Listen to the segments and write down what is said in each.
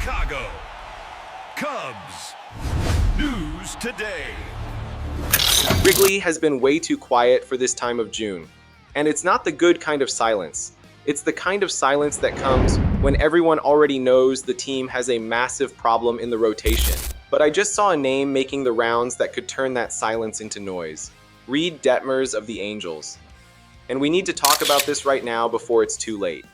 Chicago Cubs. News today. Wrigley has been way too quiet for this time of June. And it's not the good kind of silence. It's the kind of silence that comes when everyone already knows the team has a massive problem in the rotation. But I just saw a name making the rounds that could turn that silence into noise. Reed Detmers of the Angels. And we need to talk about this right now before it's too late.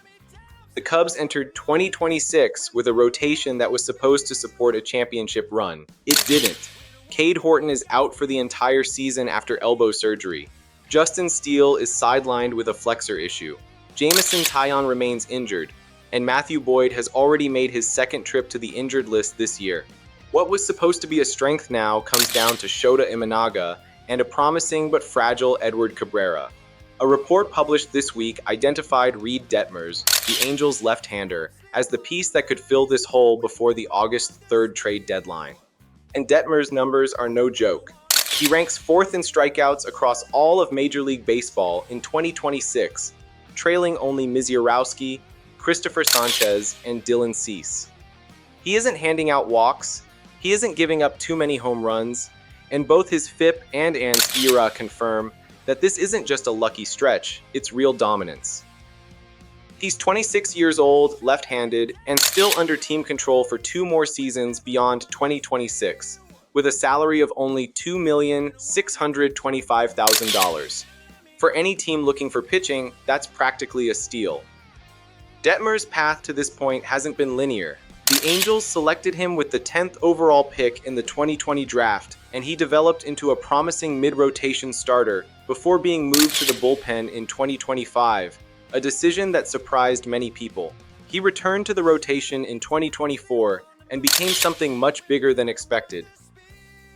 The Cubs entered 2026 with a rotation that was supposed to support a championship run. It didn't. Cade Horton is out for the entire season after elbow surgery. Justin Steele is sidelined with a flexor issue. Jameson Taillon remains injured, and Matthew Boyd has already made his second trip to the injured list this year. What was supposed to be a strength now comes down to Shota Imanaga and a promising but fragile Edward Cabrera. A report published this week identified Reed Detmers, the Angels' left-hander, as the piece that could fill this hole before the August 3rd trade deadline. And Detmers' numbers are no joke. He ranks 4th in strikeouts across all of Major League Baseball in 2026, trailing only Misiorowski, Christopher Sanchez, and Dylan Cease. He isn't handing out walks, he isn't giving up too many home runs, and both his FIP and ANS ERA confirm that this isn't just a lucky stretch, it's real dominance. He's 26 years old, left-handed, and still under team control for 2 more seasons beyond 2026, with a salary of only $2,625,000. For any team looking for pitching, that's practically a steal. Detmers' path to this point hasn't been linear. The Angels selected him with the 10th overall pick in the 2020 draft, and he developed into a promising mid-rotation starter before being moved to the bullpen in 2025, a decision that surprised many people. He returned to the rotation in 2024 and became something much bigger than expected.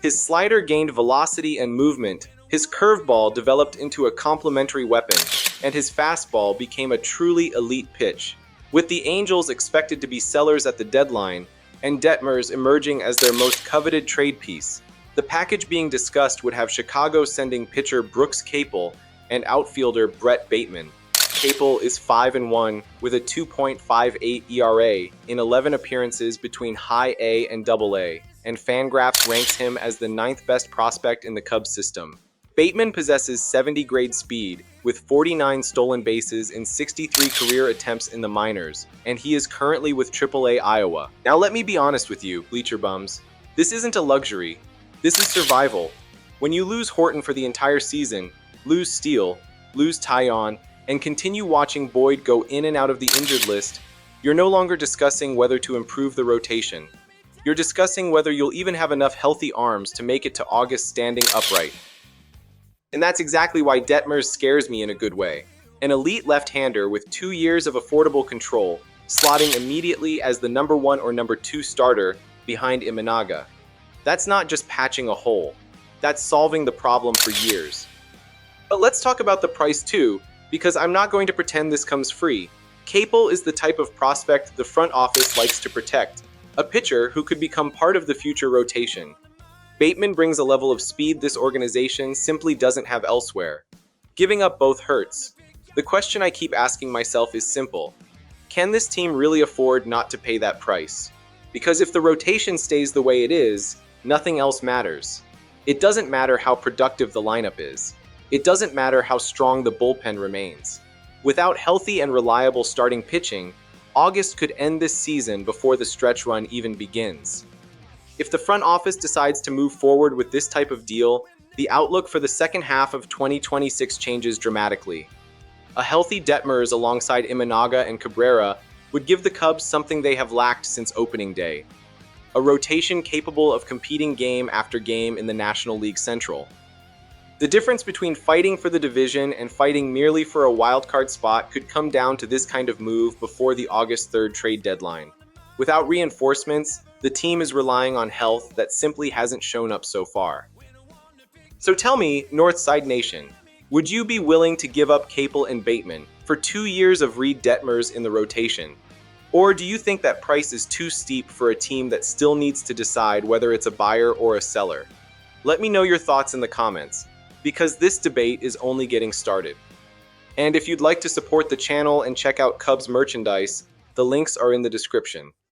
His slider gained velocity and movement, his curveball developed into a complementary weapon, and his fastball became a truly elite pitch. With the Angels expected to be sellers at the deadline, and Detmers emerging as their most coveted trade piece, the package being discussed would have Chicago sending pitcher Brooks Capel and outfielder Brett Bateman. Capel is 5-1 with a 2.58 ERA in 11 appearances between high A and double A, and Fangraphs ranks him as the 9th best prospect in the Cubs system. Bateman possesses 70 grade speed, with 49 stolen bases in 63 career attempts in the minors, and he is currently with AAA Iowa. Now let me be honest with you, Bleacher Bums. This isn't a luxury. This is survival. When you lose Horton for the entire season, lose Steele, lose Taillon, and continue watching Boyd go in and out of the injured list, you're no longer discussing whether to improve the rotation. You're discussing whether you'll even have enough healthy arms to make it to August standing upright. And that's exactly why Detmers scares me in a good way. An elite left-hander with 2 years of affordable control, slotting immediately as the number 1 or number 2 starter behind Imanaga. That's not just patching a hole. That's solving the problem for years. But let's talk about the price too, because I'm not going to pretend this comes free. Capel is the type of prospect the front office likes to protect, a pitcher who could become part of the future rotation. Bateman brings a level of speed this organization simply doesn't have elsewhere. Giving up both hurts. The question I keep asking myself is simple. Can this team really afford not to pay that price? Because if the rotation stays the way it is, nothing else matters. It doesn't matter how productive the lineup is. It doesn't matter how strong the bullpen remains. Without healthy and reliable starting pitching, August could end this season before the stretch run even begins. If the front office decides to move forward with this type of deal, the outlook for the second half of 2026 changes dramatically. A healthy Detmers alongside Imanaga and Cabrera would give the Cubs something they have lacked since opening day. A rotation capable of competing game after game in the National League Central. The difference between fighting for the division and fighting merely for a wildcard spot could come down to this kind of move before the August 3rd trade deadline. Without reinforcements, the team is relying on health that simply hasn't shown up so far. So tell me, Northside Nation, would you be willing to give up Capel and Bateman for 2 years of Reed Detmers in the rotation? Or do you think that price is too steep for a team that still needs to decide whether it's a buyer or a seller? Let me know your thoughts in the comments, because this debate is only getting started. And if you'd like to support the channel and check out Cubs merchandise, the links are in the description.